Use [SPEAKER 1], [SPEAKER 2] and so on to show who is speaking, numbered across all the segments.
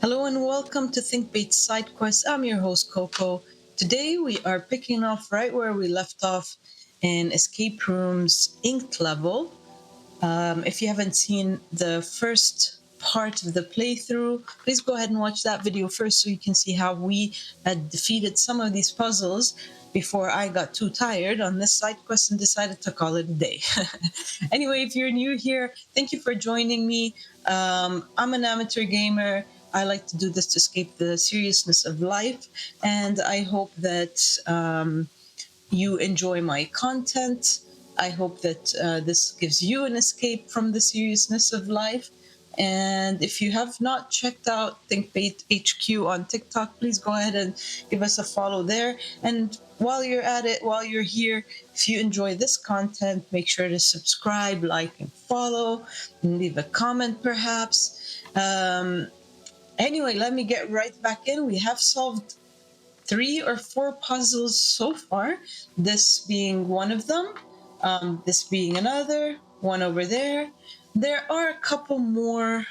[SPEAKER 1] Hello and welcome to Thinkbait Sidequest. I'm your host Coco. Today we are picking off right where we left off in Escape Room's Inked level. If you haven't seen the first part of the playthrough, please go ahead and watch that video first so you can see how we had defeated some of these puzzles before I got too tired on this side quest and decided to call it a day. Anyway, if you're new here, thank you for joining me. I'm an amateur gamer. I like to do this to escape the seriousness of life, and I hope that you enjoy my content. I hope that this gives you an escape from the seriousness of life. And if you have not checked out ThinkBait HQ on TikTok, please go ahead and give us a follow there. And while you're at it, while you're here, if you enjoy this content, make sure to subscribe, like, and follow, and leave a comment perhaps. Anyway, let me get right back in. We have solved 3 or 4 puzzles so far, this being one of them, this being another, one over there. There are a couple more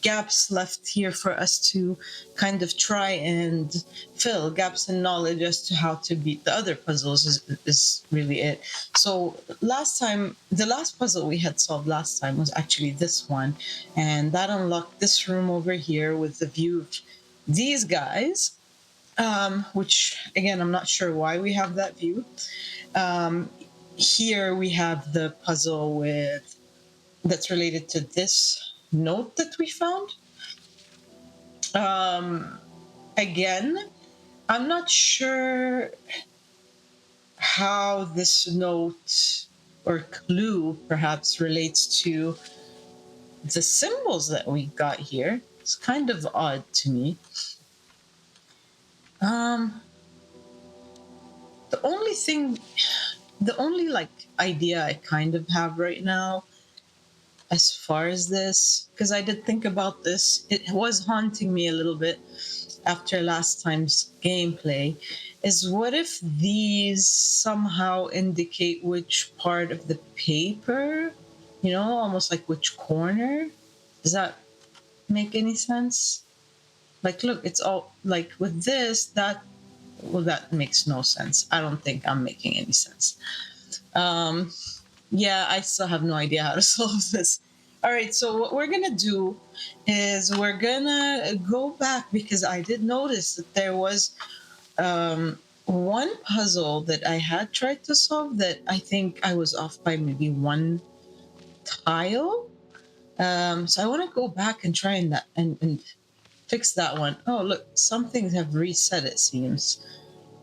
[SPEAKER 1] gaps left here for us to kind of try and fill gaps in knowledge as to how to beat the other puzzles is really it. So the last puzzle we had solved last time was actually this one, and that unlocked this room over here with the view of these guys, which again, I'm not sure why we have that view. Here we have the puzzle with that's related to this note that we found. Um, Again, I'm not sure how this note or clue perhaps relates to the symbols that we got here. It's kind of odd to me. Um, the only thing the only idea I kind of have right now as far as this, because I did think about this, it was haunting me a little bit after last time's gameplay, is what if these somehow indicate which part of the paper, almost like which corner? Does that make any sense? Like, look, it's all like with this, that makes no sense. I don't think I'm making any sense. Um, yeah, I still have no idea how to solve this. All right, so what we're gonna do is we're gonna go back because I did notice that there was one puzzle that I had tried to solve that I think I was off by maybe one tile. So I want to go back and try and fix that one. Oh, look, some things have reset, it seems.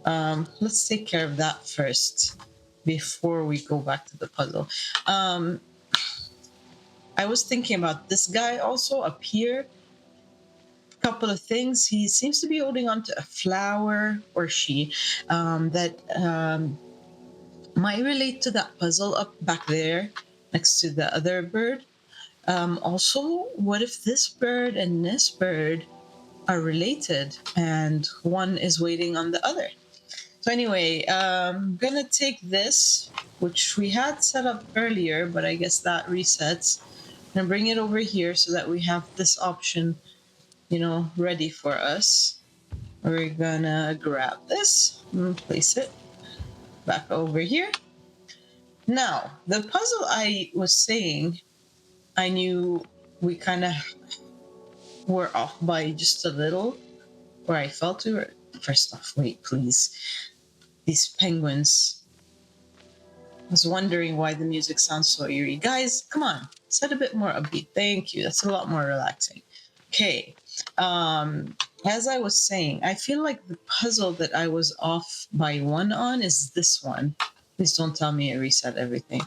[SPEAKER 1] Let's take care of that first before we go back to the puzzle. I was thinking about this guy also up here. A couple of things. He seems to be holding onto a flower, or she, that might relate to that puzzle up back there next to the other bird. Also, what if this bird and this bird are related and one is waiting on the other? So anyway, I'm gonna take this, which we had set up earlier, but I guess that resets, and bring it over here so that we have this option, ready for us. We're gonna grab this and place it back over here. Now, the puzzle I was saying, I knew we kind of were off by just a little, or I felt we were. First off, wait, please. These penguins. I was wondering why the music sounds so eerie. Guys, come on, set a bit more upbeat. Thank you. That's a lot more relaxing. Okay. As I was saying, I feel like the puzzle that I was off by one on is this one. Please don't tell me it reset everything.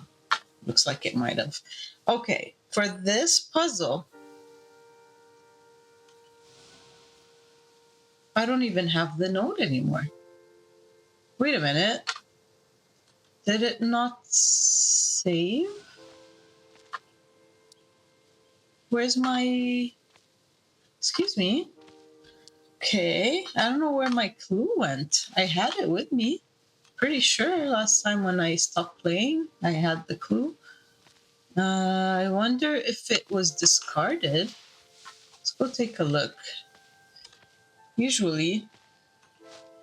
[SPEAKER 1] Looks like it might have. Okay, for this puzzle, I don't even have the note anymore. Wait a minute. Did it not save? Where's my... Excuse me. Okay, I don't know where my clue went. I had it with me. Pretty sure last time when I stopped playing, I had the clue. I wonder if it was discarded. Let's go take a look. Usually,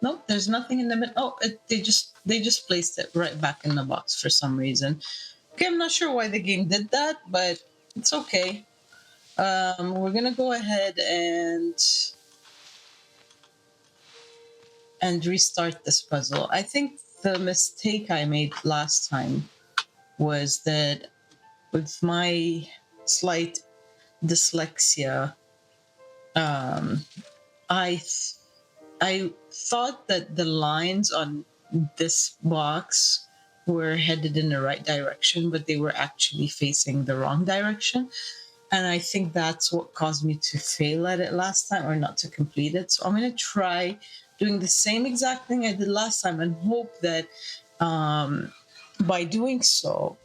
[SPEAKER 1] nope, there's nothing in the middle. Oh, they just placed it right back in the box for some reason. Okay, I'm not sure why the game did that, but it's okay. We're gonna go ahead and restart this puzzle. I think the mistake I made last time was that with my slight dyslexia, um, I th- I thought that the lines on this box were headed in the right direction, but they were actually facing the wrong direction. And I think that's what caused me to fail at it last time or not to complete it. So I'm going to try doing the same exact thing I did last time and hope that um, by doing so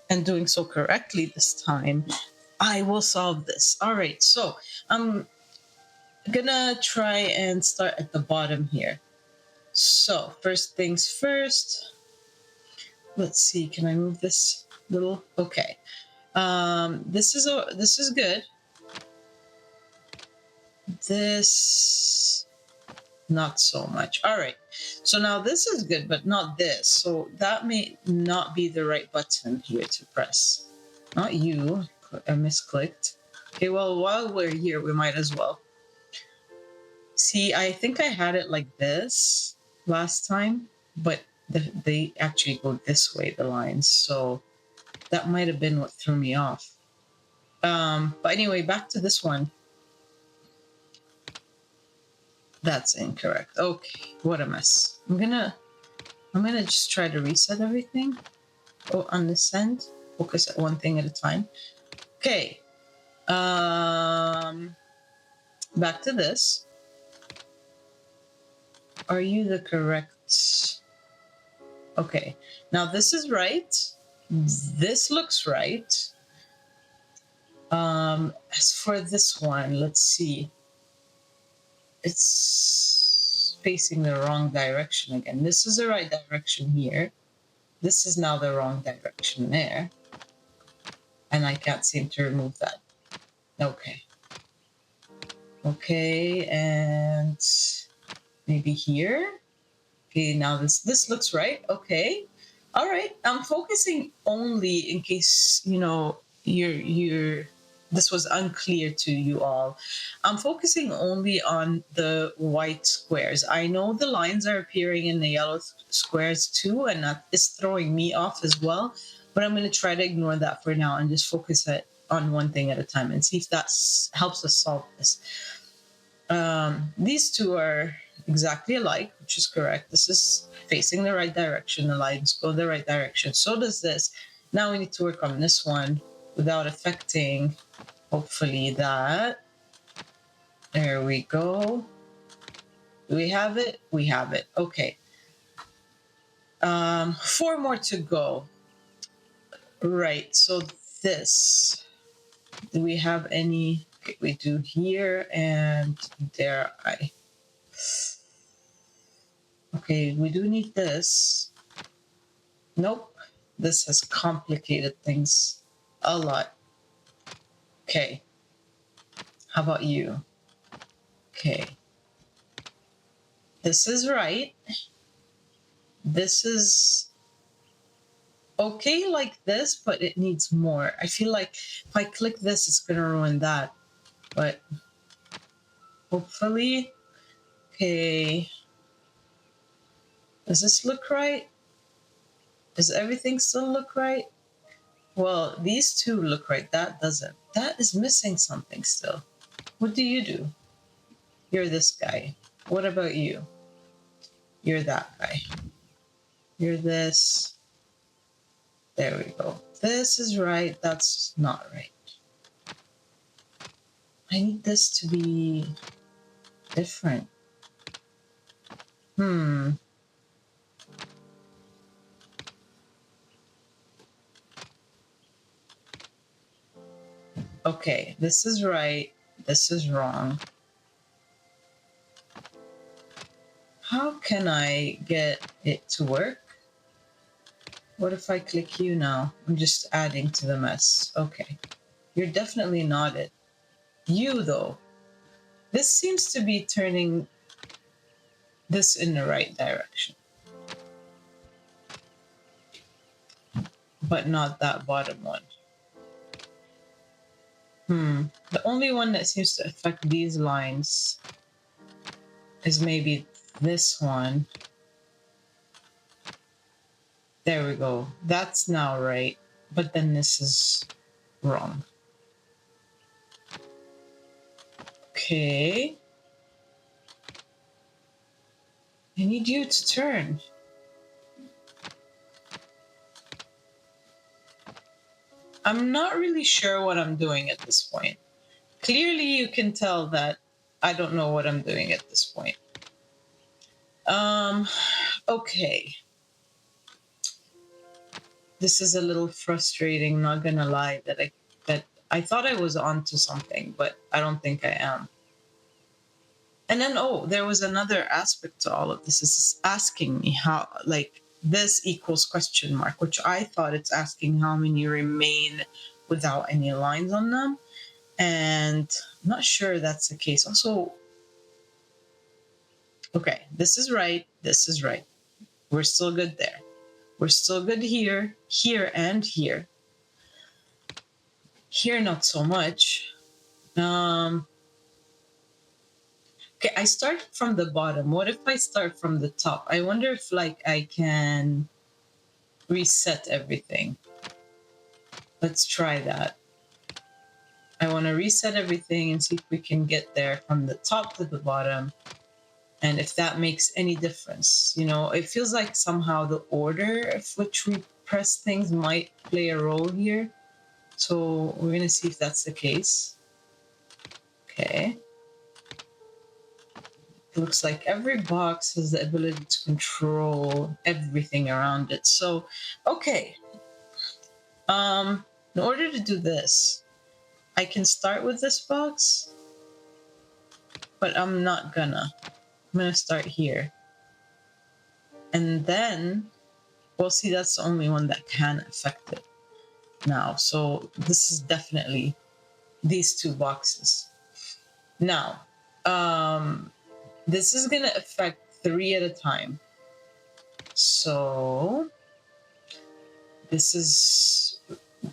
[SPEAKER 1] and doing so correctly this time, I will solve this. All right. So I'm going to try and start at the bottom here. So first things first, let's see. Can I move this little? Okay. This is good. This not so much. All right. So now this is good, but not this. So that may not be the right button here to press. Not you. I misclicked. Okay, well, while we're here, we might as well. See, I think I had it like this last time, but they actually go this way, the lines. So that might have been what threw me off. But anyway, back to this one. That's incorrect. Okay, what a mess. I'm gonna just try to reset everything. Oh, on this end, focus at one thing at a time. Okay. Back to this. Are you the correct? Okay. Now this is right. This looks right. As for this one, let's see. It's facing the wrong direction again. This is the right direction here. This is now the wrong direction there. And I can't seem to remove that. Okay. Okay, and maybe here. Okay, now this looks right. Okay. All right. I'm focusing only in case, you're this was unclear to you all. I'm focusing only on the white squares. I know the lines are appearing in the yellow squares too, and that is throwing me off as well. But I'm going to try to ignore that for now and just focus on one thing at a time and see if that helps us solve this. These two are exactly alike, which is correct. This is facing the right direction. The lines go the right direction. So does this. Now we need to work on this one without affecting, hopefully, that. There we go. Do we have it? We have it. Okay. 4 more to go. Right. So this. Do we have any? Okay, we do here and there. Okay, we do need this. Nope. This has complicated things a lot. Okay. How about you? Okay. This is right. This is okay like this, but it needs more. I feel like if I click this, it's going to ruin that. But hopefully. Okay. Does this look right? Does everything still look right? Well, these two look right. That doesn't. That is missing something still. What do you do? You're this guy. What about you? You're that guy. You're this. There we go. This is right. That's not right. I need this to be different. Okay, this is right. This is wrong. How can I get it to work? What if I click you now? I'm just adding to the mess. Okay. You're definitely not it. You, though. This seems to be turning this in the right direction, but not that bottom one. The only one that seems to affect these lines is maybe this one. There we go. That's now right, but then this is wrong. Okay. I need you to turn. I'm not really sure what I'm doing at this point. Clearly, you can tell that I don't know what I'm doing at this point. Okay. This is a little frustrating, not gonna lie, that I thought I was onto something, but I don't think I am. And then there was another aspect to all of this. Is asking me how, like, this equals question mark, which I thought it's asking how many remain without any lines on them. And I'm not sure that's the case. Also, okay, this is right. This is right. We're still good there. We're still good here, here, and here. Here, not so much. Okay, I started from the bottom. What if I start from the top? I wonder if like I can reset everything. Let's try that. I want to reset everything and see if we can get there from the top to the bottom. And if that makes any difference. You know, it feels like somehow the order of which we press things might play a role here. So we're going to see if that's the case. Okay. It looks like every box has the ability to control everything around it. So, okay. In order to do this, I can start with this box, but I'm not gonna. I'm gonna start here. And then, we'll see that's the only one that can affect it now. So this is definitely these two boxes. Now, this is gonna affect 3 at a time. So this is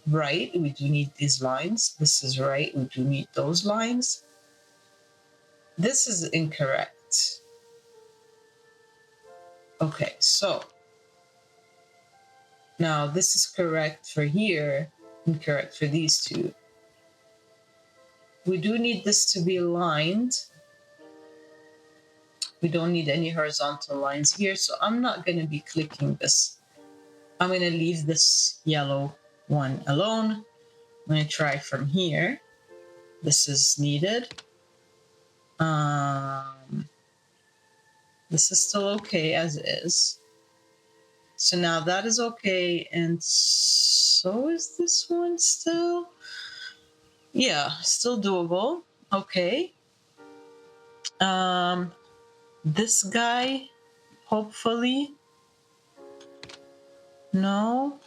[SPEAKER 1] right. We do need these lines. This is right. We do need those lines. This is incorrect. Okay, so now this is correct for here, incorrect for these two. We do need this to be aligned. We don't need any horizontal lines here, so I'm not going to be clicking this. I'm going to leave this yellow one alone. I'm going to try from here. This is needed. This is still okay as is. So now that is okay, and so is this one still? Yeah, still doable. Okay. This guy, hopefully. No.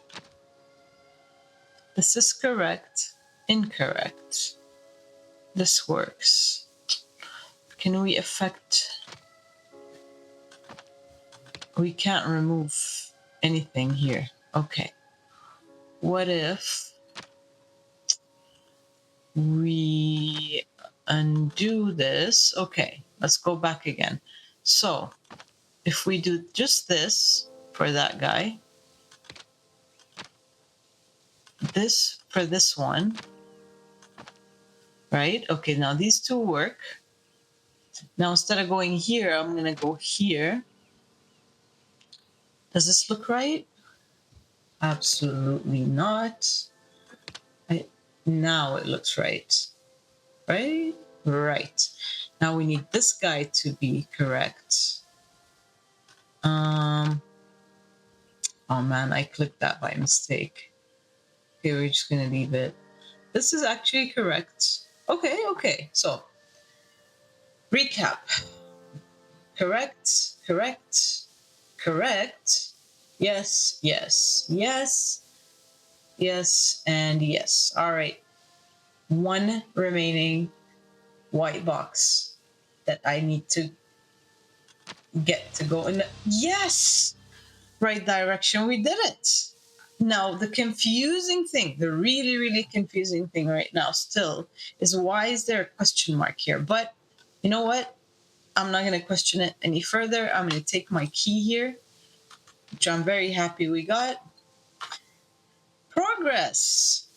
[SPEAKER 1] This is correct. Incorrect. This works. Can we affect? We can't remove anything here. Okay. What if we undo this? Okay, let's go back again. So if we do just this for that guy, this for this one, right? Okay, now these two work. Now instead of going here, I'm going to go here. Does this look right? Absolutely not. Now it looks right. Right? Right. Now we need this guy to be correct. Oh man, I clicked that by mistake. Okay, we're just gonna leave it. This is actually correct. Okay. So, recap. Correct. Yes, and yes. All right. One remaining white box. that I need to get to go in the yes, right direction. We did it. Now, the confusing thing, the really, really confusing thing right now still is why is there a question mark here? But you know what? I'm not going to question it any further. I'm going to take my key here, which I'm very happy we got. Progress.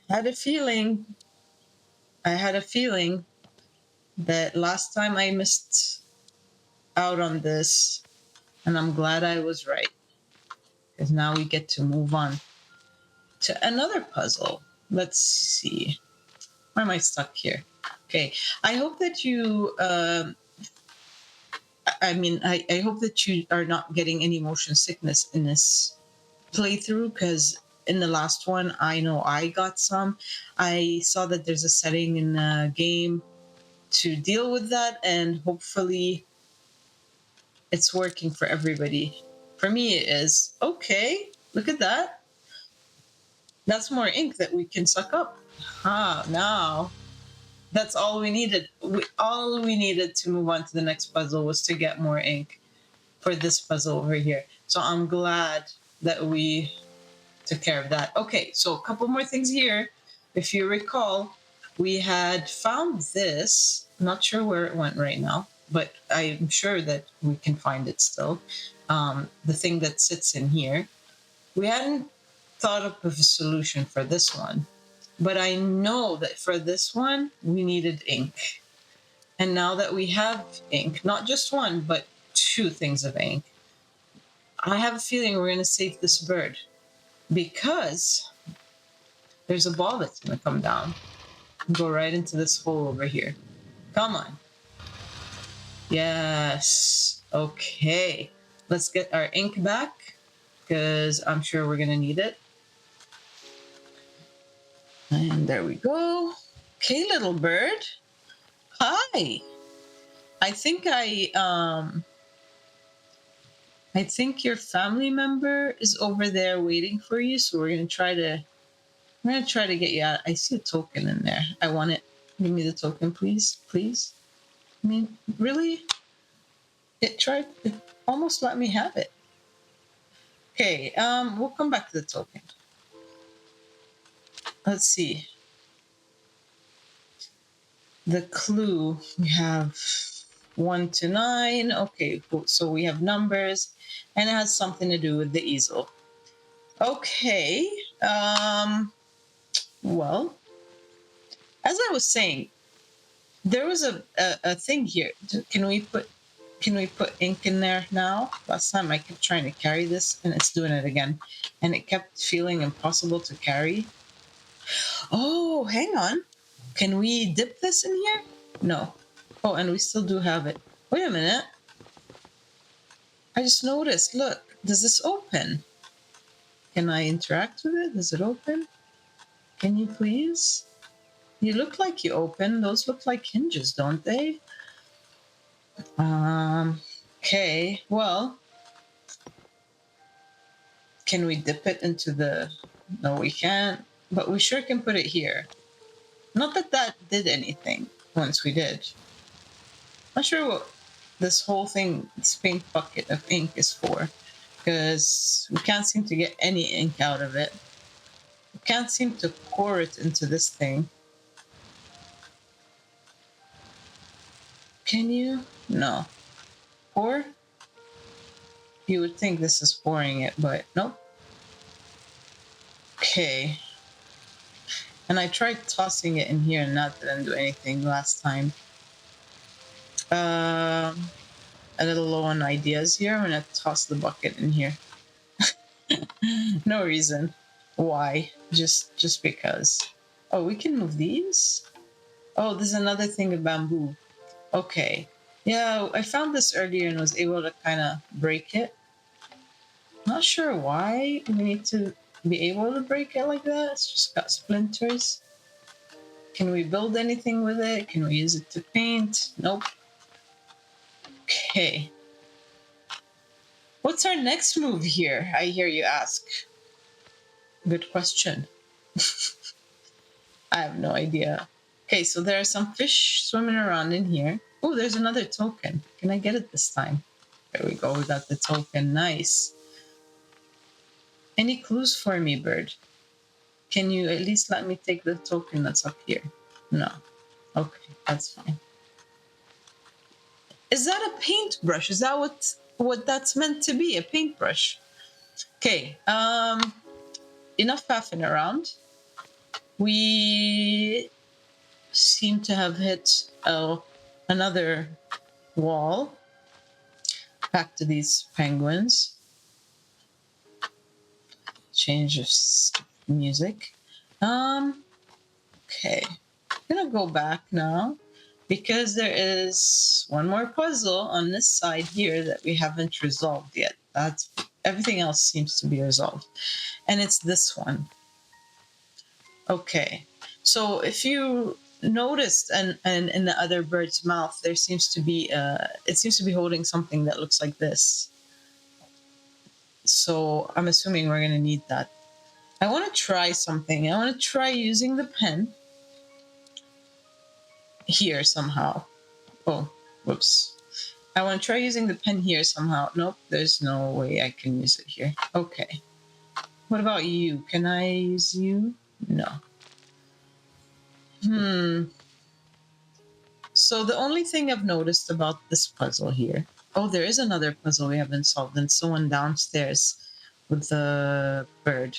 [SPEAKER 1] Had a feeling. I had a feeling that last time I missed out on this, and I'm glad I was right. Because now we get to move on to another puzzle. Let's see. Why am I stuck here? Okay. I hope that you I hope that you are not getting any motion sickness in this playthrough, because in the last one I know I got some. I saw that there's a setting in the game to deal with that, and hopefully it's working for everybody. For me it is. Okay, look at that. That's more ink that we can suck up. Now that's all we needed. All we needed to move on to the next puzzle was to get more ink for this puzzle over here. So I'm glad that we took care of that. Okay, so a couple more things here. If you recall, we had found this. Not sure where it went right now, but I'm sure that we can find it still. The thing that sits in here. We hadn't thought up of a solution for this one, but I know that for this one, we needed ink. And now that we have ink, not just one, but two things of ink, I have a feeling we're going to save this bird, because there's a ball that's going to come down and go right into this hole over here. Come on. Yes. Okay. Let's get our ink back, because I'm sure we're going to need it. And there we go. Okay, little bird. Hi. I think your family member is over there waiting for you, so we're gonna try to get you out. I see a token in there. I want it. Give me the token, please. Please. I mean, really? It almost let me have it. Okay, we'll come back to the token. Let's see. The clue, we have 1 to 9. Okay, cool. So we have numbers, and it has something to do with the easel. Okay. Well, as I was saying, there was a thing here. Can we put ink in there now? Last time I kept trying to carry this, and it's doing it again, and it kept feeling impossible to carry. Oh, hang on. Can we dip this in here? No. Oh, and we still do have it. Wait a minute. I just noticed. Look, does this open? Can I interact with it? Does it open? Can you please? You look like you open. Those look like hinges, don't they? Okay. Well, can we dip it into the... No, we can't. But we sure can put it here. Not that that did anything once we did. Not sure what this whole thing, this pink bucket of ink is for, because we can't seem to get any ink out of it. We can't seem to pour it into this thing. Can you? No. Pour? You would think this is pouring it, but nope. Okay. And I tried tossing it in here, and that didn't do anything last time. A little low on ideas here. I'm gonna toss the bucket in here. No reason why, just because. Oh, we can move these. Oh, there's another thing of bamboo. Okay, yeah, I found this earlier and was able to kind of break it. Not sure why we need to be able to break it like that. It's just got splinters. Can we build anything with it? Can we use it to paint? Nope. Okay. What's our next move here? I hear you ask. Good question. I have no idea. Okay, so there are some fish swimming around in here. Oh, there's another token. Can I get it this time? There we go. We got the token. Nice. Any clues for me, bird? Can you at least let me take the token that's up here? No. Okay, that's fine. Is that a paintbrush? Is that what that's meant to be? A paintbrush? Okay. Enough faffing around. We seem to have hit another wall. Back to these penguins. Change of music. Okay. I'm gonna go back now because there is one more puzzle on this side here that we haven't resolved yet. That's everything else seems to be resolved. And it's this one. Okay. So if you noticed and in the other bird's mouth there seems to be it seems to be holding something that looks like this. So I'm assuming we're gonna need that. I want to try something. I want to try using the pen here somehow. Oh, whoops. I want to try using the pen here somehow. Nope, there's no way I can use it here. Okay. What about you? Can I use you? No. So the only thing I've noticed about this puzzle here. Oh, there is another puzzle we haven't solved, and someone downstairs with the bird.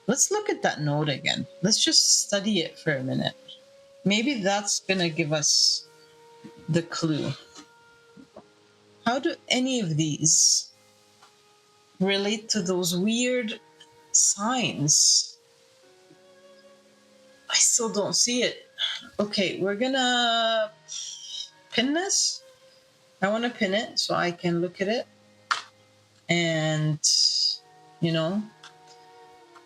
[SPEAKER 1] Let's look at that note again. Let's just study it for a minute. Maybe that's gonna give us the clue. How do any of these relate to those weird signs? I still don't see it. Okay, we're gonna pin this. I want to pin it so I can look at it. And, you know,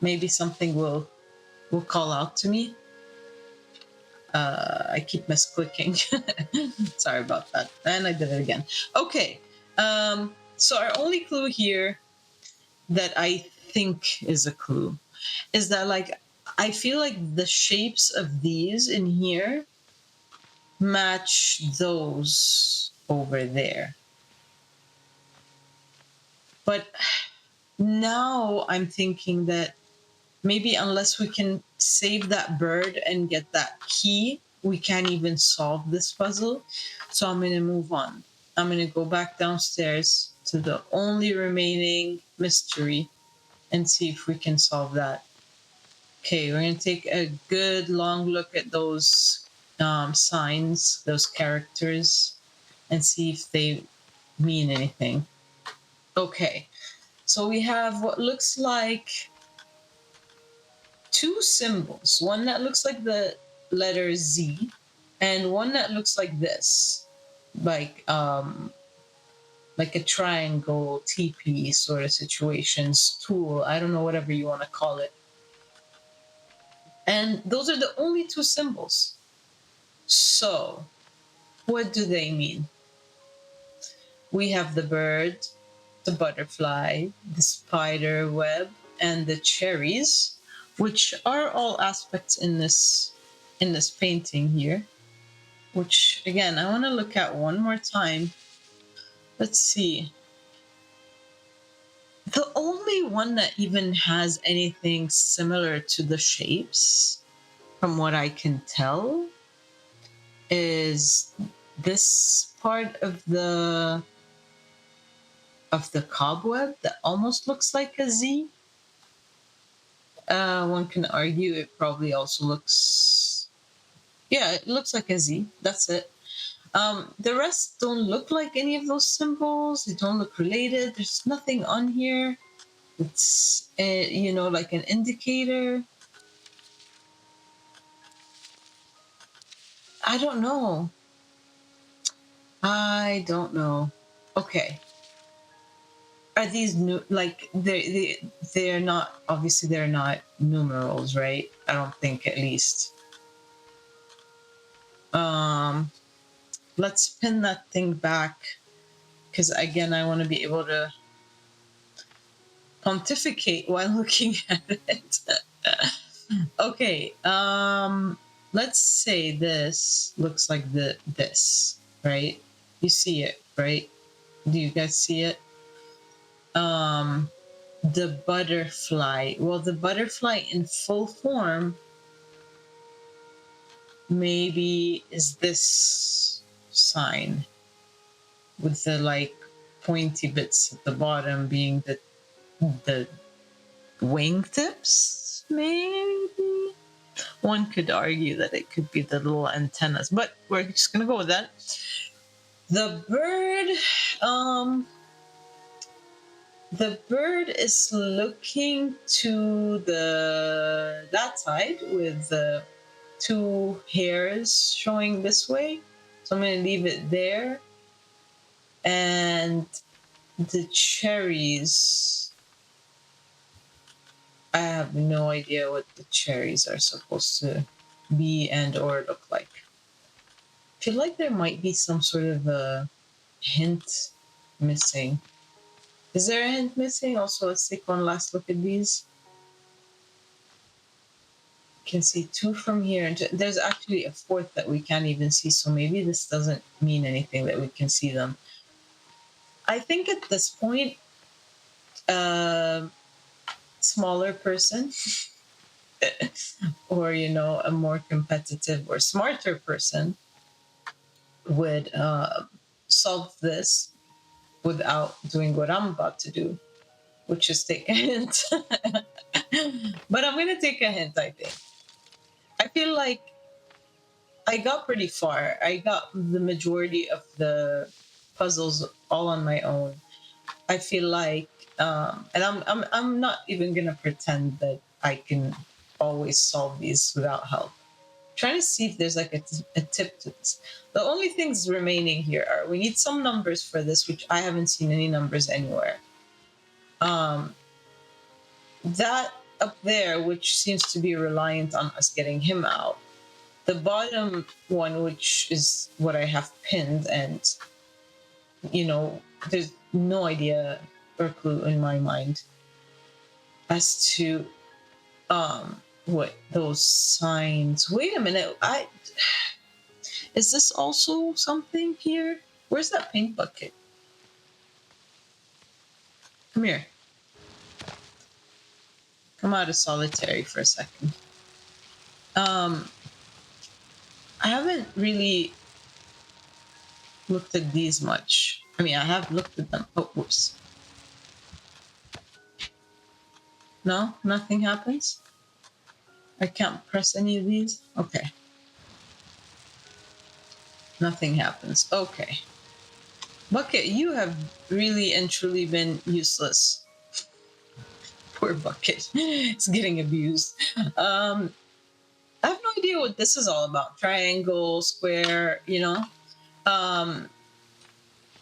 [SPEAKER 1] maybe something will call out to me. I keep misclicking. Sorry about that. And I did it again. Okay. So our only clue here that I think is a clue is that, like, I feel like the shapes of these in here match those over there. But now I'm thinking that maybe unless we can save that bird and get that key, we can't even solve this puzzle. So I'm going to move on. I'm going to go back downstairs to the only remaining mystery and see if we can solve that. Okay, we're going to take a good long look at those signs, those characters, and see if they mean anything. Okay, so we have what looks like two symbols, one that looks like the letter Z and one that looks like this, like a triangle TP sort of situation, stool, I don't know, whatever you want to call it. And those are the only two symbols. So what do they mean? We have the bird, the butterfly, the spider web, and the cherries, which are all aspects in this painting here, which again I want to look at one more time. Let's see. The only one that even has anything similar to the shapes, from what I can tell, is this part of the cobweb that almost looks like a Z. One can argue it probably also looks, yeah, it looks like a Z. That's it. The rest don't look like any of those symbols. They don't look related. There's nothing on here. It's, like an indicator. I don't know. Okay. Are these new? Like they're not. Obviously, they're not numerals, right? I don't think, at least. Let's pin that thing back, because again, I want to be able to pontificate while looking at it. Okay. let's say this looks like this, right? You see it, right? Do you guys see it? The butterfly. Well, the butterfly in full form maybe is this sign with the like pointy bits at the bottom being the wingtips, maybe. One could argue that it could be the little antennas, but we're just gonna go with that. The bird, the bird is looking to that side with the two hairs showing this way. So I'm gonna leave it there. And the cherries, I have no idea what the cherries are supposed to be and or look like. I feel like there might be some sort of a hint missing. Is there a hint missing? Also, let's take one last look at these. You can see two from here. And there's actually a fourth that we can't even see. So maybe this doesn't mean anything that we can see them. I think at this point, smaller person or, a more competitive or smarter person would solve this without doing what I'm about to do, which is take a hint. But I'm going to take a hint, I think. I feel like I got pretty far. I got the majority of the puzzles all on my own. I feel like, and I'm not even going to pretend that I can always solve these without help. Trying to see if there's like a tip to this. The only things remaining here are we need some numbers for this, which I haven't seen any numbers anywhere. That up there, which seems to be reliant on us getting him out. The bottom one, which is what I have pinned, and there's no idea or clue in my mind as to what those signs. Wait a minute, is this also something here? Where's that paint bucket? Come here. Come out of solitary for a second. I haven't really looked at these much. I mean, I have looked at them. Oh, whoops. No, nothing happens. I can't press any of these. Okay. Nothing happens. Okay. Bucket, you have really and truly been useless. Poor Bucket. It's getting abused. I have no idea what this is all about. Triangle, square, Yeah,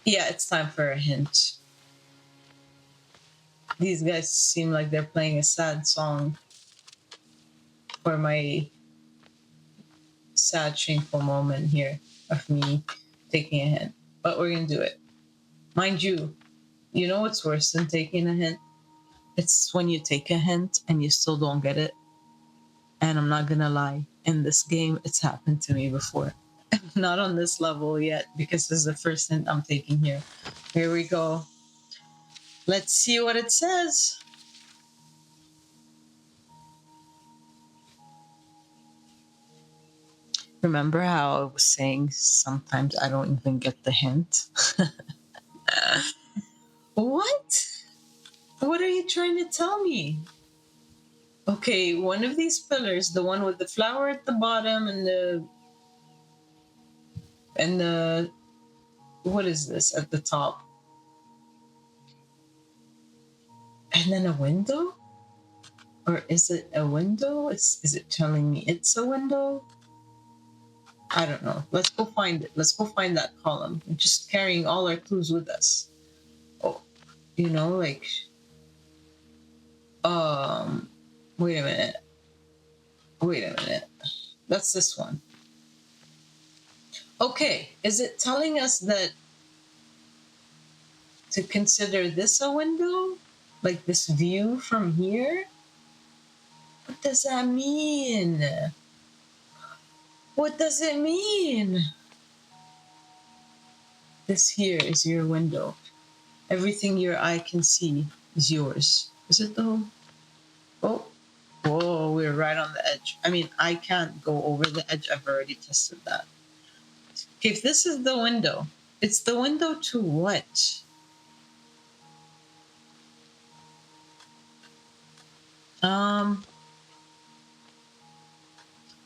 [SPEAKER 1] it's time for a hint. These guys seem like they're playing a sad song for my sad, shameful moment here of me taking a hint. But we're going to do it. Mind you, you know what's worse than taking a hint? It's when you take a hint and you still don't get it. And I'm not going to lie. In this game, it's happened to me before. Not on this level yet, because this is the first hint I'm taking here. Here we go. Let's see what it says. Remember how I was saying sometimes I don't even get the hint? What? What are you trying to tell me? Okay, one of these pillars, the one with the flower at the bottom and the what is this at the top? And then a window? Or is it a window? Is it telling me it's a window? I don't know. Let's go find it. Let's go find that column. We're just carrying all our clues with us. Oh, like wait a minute. That's this one. Okay, is it telling us that to consider this a window? Like this view from here? What does that mean? What does it mean? This here is your window. Everything your eye can see is yours. Is it though? Oh, whoa, we're right on the edge. I mean, I can't go over the edge. I've already tested that. Okay, if this is the window, it's the window to what? Um,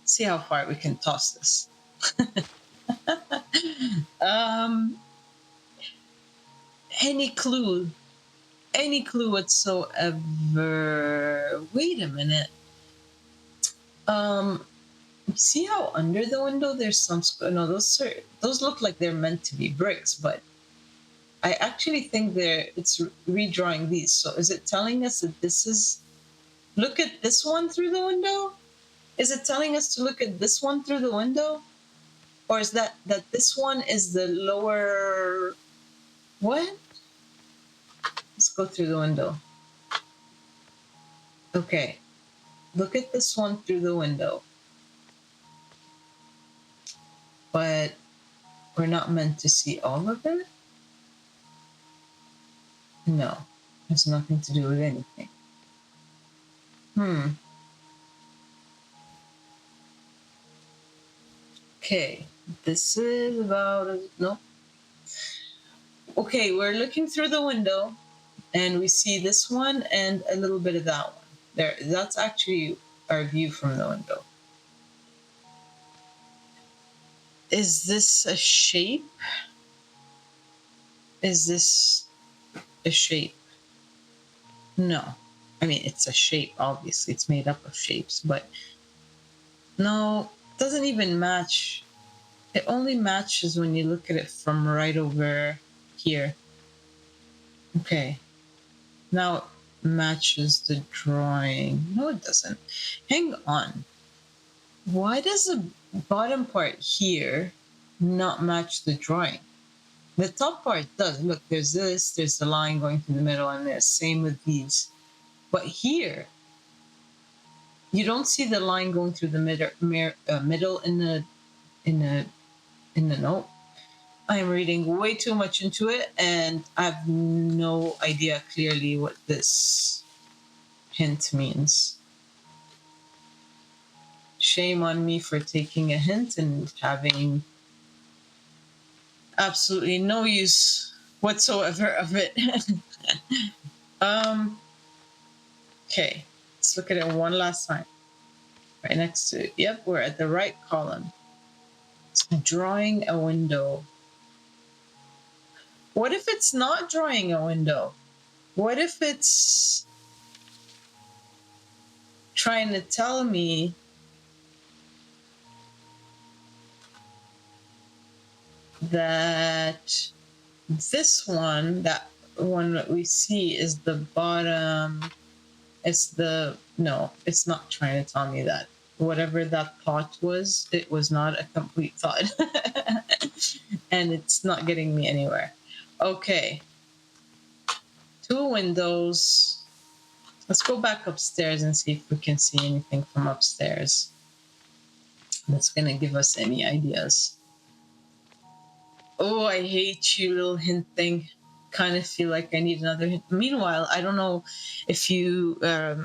[SPEAKER 1] see how far we can toss this. um, any clue? Any clue whatsoever? Wait a minute. Um, see how under the window there's some no, those look like they're meant to be bricks, but I actually think it's redrawing these. So is it telling us that this is look at this one through the window? Is it telling us to look at this one through the window? Or is that this one is the lower what? Let's go through the window. Okay. Look at this one through the window. But we're not meant to see all of it? No. Has nothing to do with anything. Okay. This is about no. Okay, we're looking through the window and we see this one and a little bit of that one. There, that's actually our view from the window. Is this a shape? Is this a shape? No. I mean, it's a shape, obviously. It's made up of shapes, but no, it doesn't even match. It only matches when you look at it from right over here. Okay. Now it matches the drawing. No, it doesn't. Hang on. Why does the bottom part here not match the drawing? The top part does. Look, there's the line going through the middle, and there's same with these. But here, you don't see the line going through the middle in the note. I am reading way too much into it, and I have no idea clearly what this hint means. Shame on me for taking a hint and having absolutely no use whatsoever of it. Okay, let's look at it one last time. Right next to it. Yep, we're at the right column. Drawing a window. What if it's not drawing a window? What if it's trying to tell me that that one that we see is the bottom? It's not trying to tell me that. Whatever that thought was, it was not a complete thought. And it's not getting me anywhere. Okay. 2 windows. Let's go back upstairs and see if we can see anything from upstairs that's going to give us any ideas. Oh, I hate you, little hint thing. Kind of feel like I need another hint. Meanwhile, I don't know if you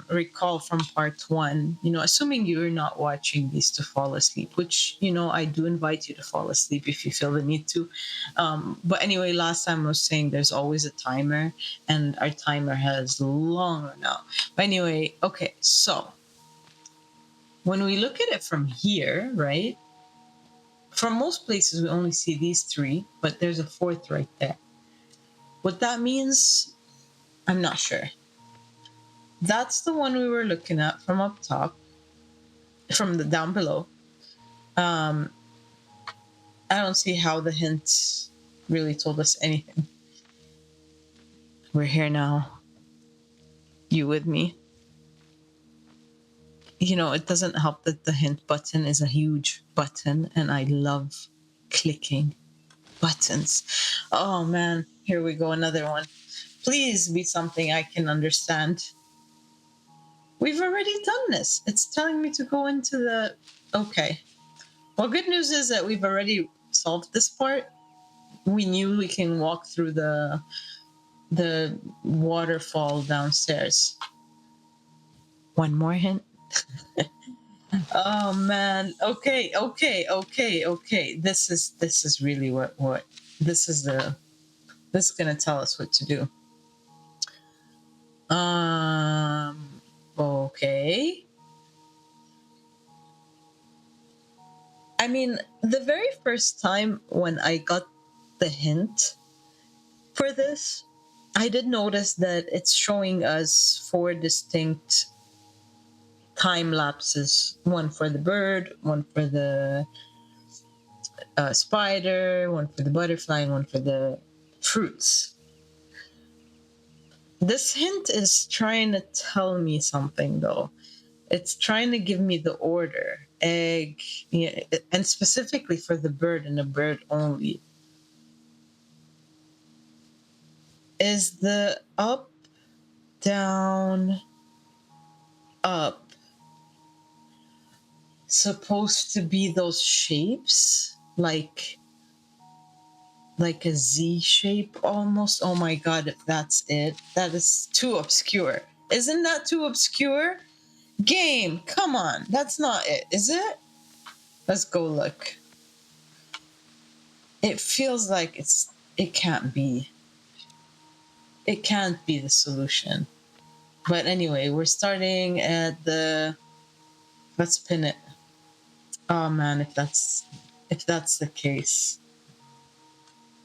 [SPEAKER 1] recall from part 1, assuming you're not watching these to fall asleep, which, I do invite you to fall asleep if you feel the need to. But anyway, last time I was saying there's always a timer, and our timer has long run out. But anyway, okay, so when we look at it from here, right? From most places, we only see these 3, but there's a 4th right there. What that means, I'm not sure. That's the one we were looking at from up top, from the down below. I don't see how the hint really told us anything. We're here now. You with me? It doesn't help that the hint button is a huge button, and I love clicking buttons. Oh man, here we go, another one. Please be something I can understand. We've already done this. It's telling me to go into the... Okay. Well, good news is that we've already solved this part. We knew we can walk through the waterfall downstairs. One more hint. Oh man. Okay. This is really what this is the this is gonna tell us what to do. Okay. I mean, the very first time when I got the hint for this, I did notice that it's showing us four distinct time lapses, one for the bird, one for the spider, one for the butterfly, and one for the fruits. This hint is trying to tell me something, though. It's trying to give me the order egg, yeah, and specifically for the bird and the bird only. Is the up, down, up supposed to be those shapes? Like a Z shape almost? Oh my god, if that's it, that is too obscure. Isn't that too obscure? Game, come on, that's not it, is it? Let's go look. It feels like it can't be. It can't be the solution. But anyway, we're starting at the let's pin it. Oh man, if that's the case,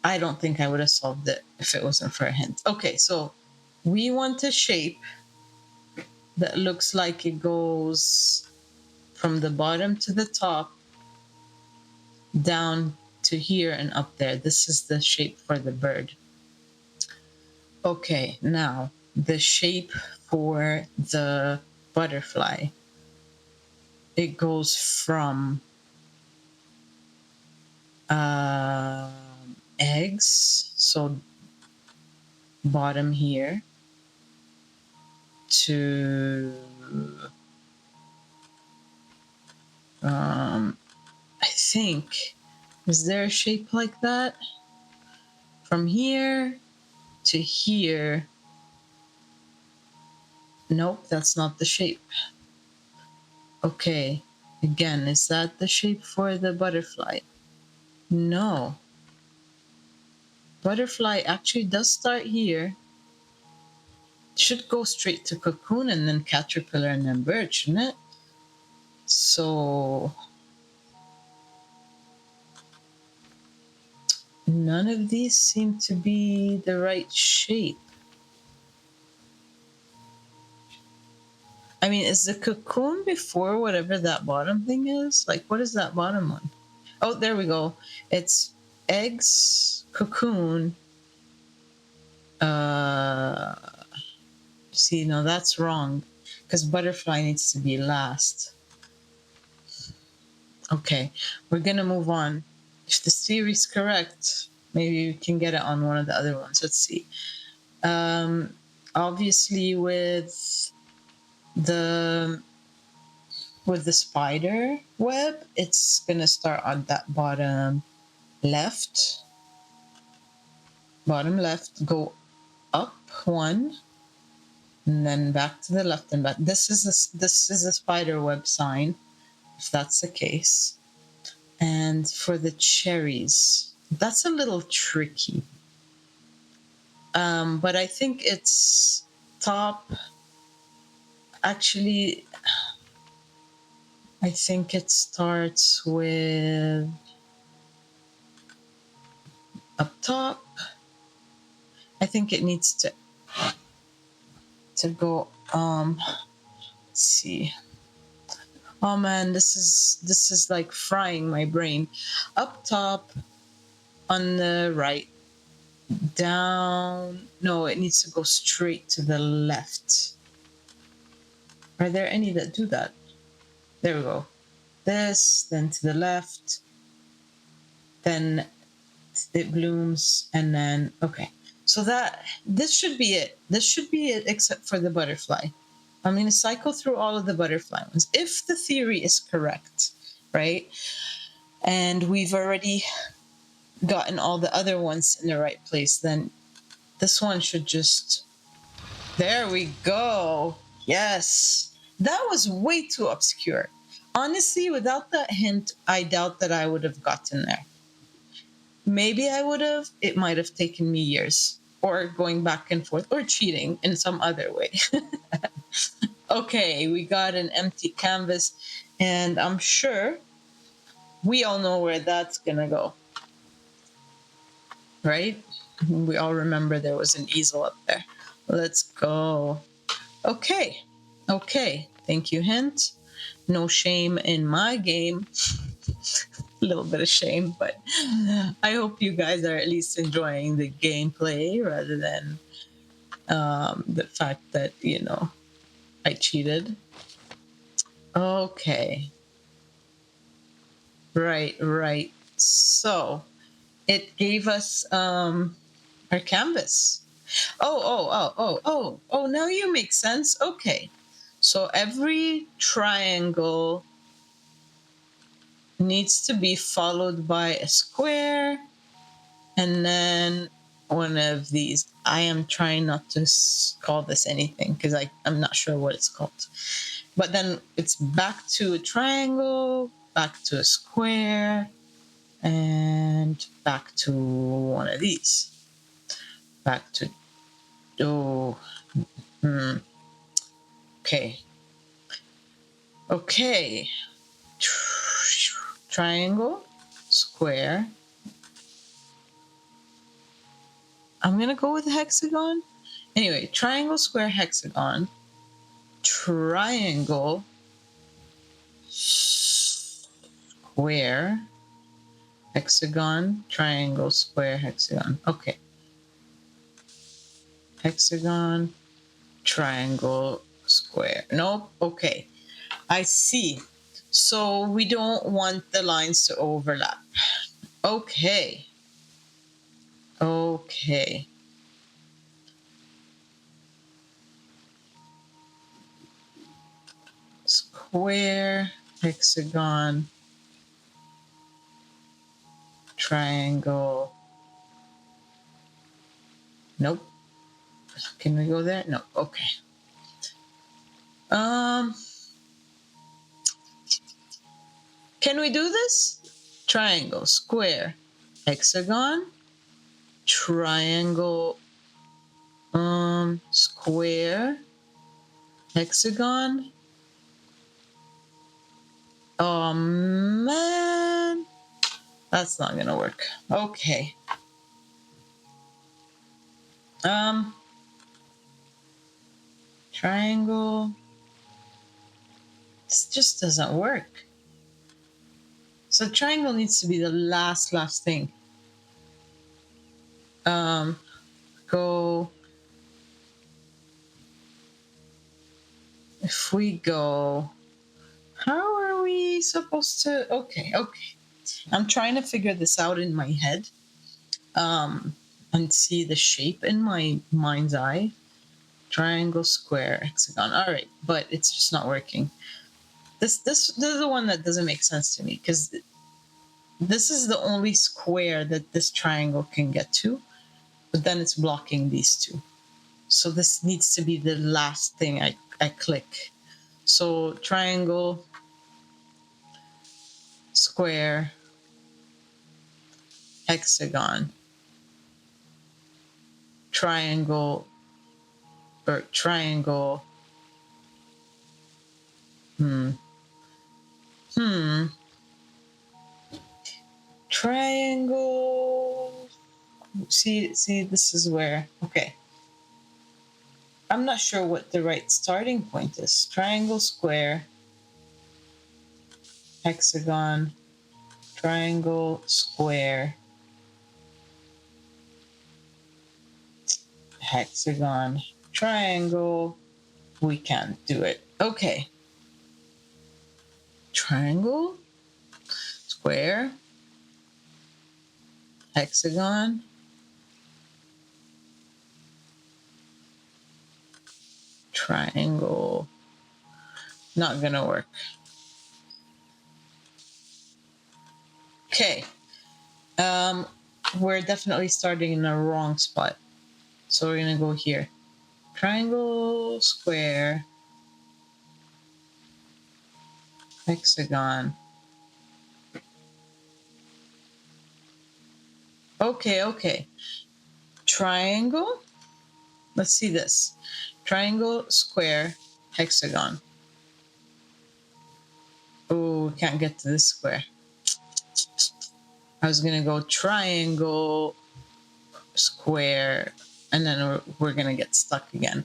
[SPEAKER 1] I don't think I would have solved it if it wasn't for a hint. Okay, so we want a shape that looks like it goes from the bottom to the top, down to here and up there. This is the shape for the bird. Okay, now the shape for the butterfly. It goes from eggs, so bottom here, to I think, is there a shape like that? From here to here. Nope, that's not the shape. Okay, again, is that the shape for the butterfly? No. Butterfly actually does start here. Should go straight to cocoon and then caterpillar and then bird, shouldn't it? So none of these seem to be the right shape. I mean, is the cocoon before whatever that bottom thing is? Like, what is that bottom one? Oh, there we go. It's eggs, cocoon. See, no, that's wrong because butterfly needs to be last. Okay, we're gonna move on. If the theory is correct, maybe we can get it on one of the other ones. Let's see. Obviously, the with the spider web, it's gonna start on that bottom left, go up one, and then back to the left and back. This is a spider web sign, if that's the case. And for the cherries, that's a little tricky. But I think it's top. Actually, I think it starts with up top. I think it needs to go. Let's see. Oh man, this is like frying my brain. Up top, on the right, down. No, it needs to go straight to the left. Are there any that do that? There we go. This, then to the left, then it blooms, and then okay. So this should be it. This should be it, except for the butterfly. I'm going to cycle through all of the butterfly ones. If the theory is correct, right? and we've already gotten all the other ones in the right place, then this one should just... There we go. Yes. That was way too obscure. Honestly, without that hint, I doubt that I would have gotten there. Maybe I would have. It might have taken me years, or going back and forth, or cheating in some other way. Okay, we got an empty canvas, and I'm sure we all know where that's gonna go, right? We all remember there was an easel up there. Let's go. Okay. Thank you, hint. No shame in my game. A little bit of shame, but I hope you guys are at least enjoying the gameplay rather than the fact that, I cheated. Okay. Right. So it gave us our canvas. Oh, now you make sense. Okay. So every triangle needs to be followed by a square and then one of these. I am trying not to call this anything because I'm not sure what it's called. But then it's back to a triangle, back to a square, and back to one of these. Back to... Oh. Okay. Triangle, square. I'm going to go with hexagon. Anyway, triangle, square, hexagon. Triangle, square, hexagon, triangle, square, hexagon. Okay. Hexagon, triangle, square. Nope. Okay. I see. So we don't want the lines to overlap. Okay. Square, hexagon, triangle. Nope. Can we go there? No. Okay. Can we do this? Triangle, square, hexagon, triangle, square, hexagon. Oh man, that's not gonna work. Okay. Triangle. This just doesn't work. So triangle needs to be the last thing. Go. If we go, how are we supposed to? Okay. I'm trying to figure this out in my head, and see the shape in my mind's eye. Triangle, square, hexagon. All right, but it's just not working. This is the one that doesn't make sense to me because this is the only square that this triangle can get to, but then it's blocking these two. So this needs to be the last thing I click. So triangle, square, hexagon, triangle, or triangle. Triangle. See, this is where... Okay. I'm not sure what the right starting point is. Triangle, square, hexagon, triangle, square, hexagon, triangle. We can't do it. Okay. Triangle, square, hexagon, triangle. Not gonna work. Okay. Um, we're definitely starting in the wrong spot. So we're gonna go here. Triangle, square, hexagon. Okay. Triangle. Let's see this. Triangle, square, hexagon. Oh, can't get to this square. I was gonna go triangle, square, and then we're gonna get stuck again.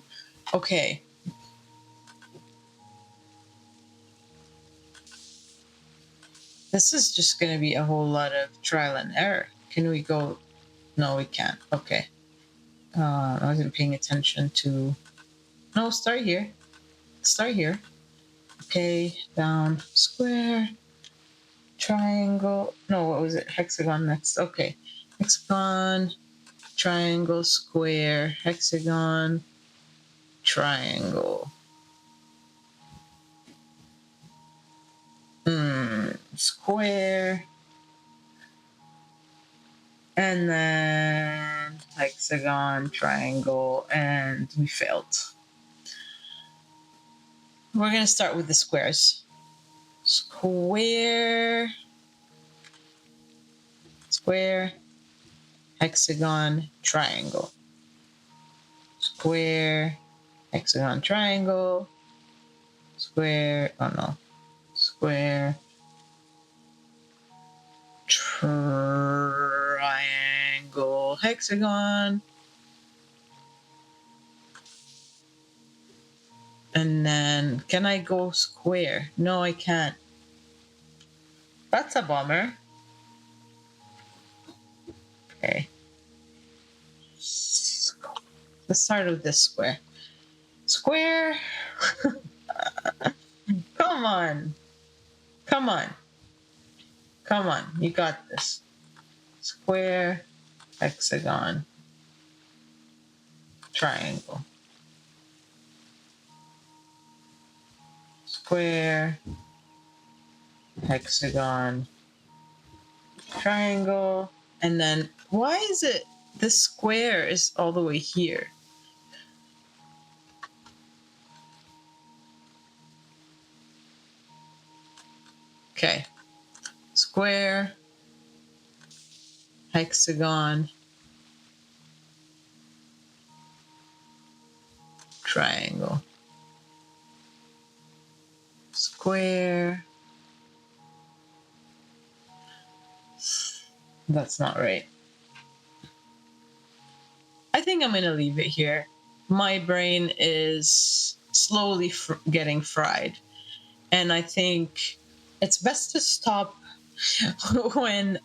[SPEAKER 1] Okay. This is just gonna be a whole lot of trial and error. Can we go? No, we can't. Okay. I wasn't paying attention to. No, start here. Start here. Okay, down, square, triangle. No, what was it? Hexagon next. Okay. Hexagon, triangle, square, hexagon, triangle. Square, and then hexagon, triangle, and we failed. We're going to start with the squares. Square, square, hexagon, triangle. Square, hexagon, triangle, square, oh no, square, triangle, hexagon, and then can I go square? No, I can't. That's a bummer. Okay. Let's start with this square. Square. Come on. Come on. Come on. You got this. Square, hexagon, triangle. Square, hexagon, triangle, and then why is it the square is all the way here? Okay, square, hexagon, triangle, square. That's not right. I think I'm gonna leave it here. My brain is slowly getting fried, and I think it's best to stop when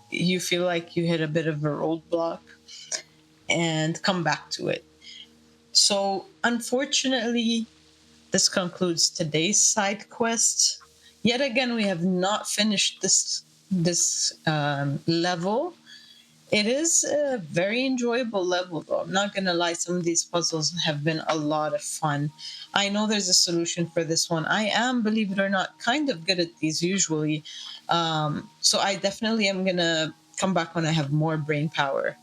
[SPEAKER 1] you feel like you hit a bit of a roadblock and come back to it. So, unfortunately, this concludes today's side quest. Yet again, we have not finished this level. It is a very enjoyable level, though. I'm not gonna lie; some of these puzzles have been a lot of fun. I know there's a solution for this one. I am, believe it or not, kind of good at these usually. So I definitely am gonna come back when I have more brain power,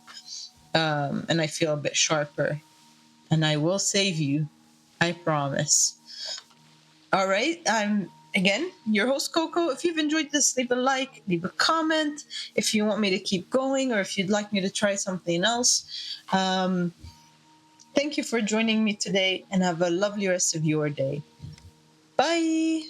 [SPEAKER 1] and I feel a bit sharper. And I will save you. I promise. All right. I'm again your host Coco. If you've enjoyed this, leave a like, leave a comment. If you want me to keep going, or if you'd like me to try something else. Um, Thank you for joining me today, and have a lovely rest of your day. Bye.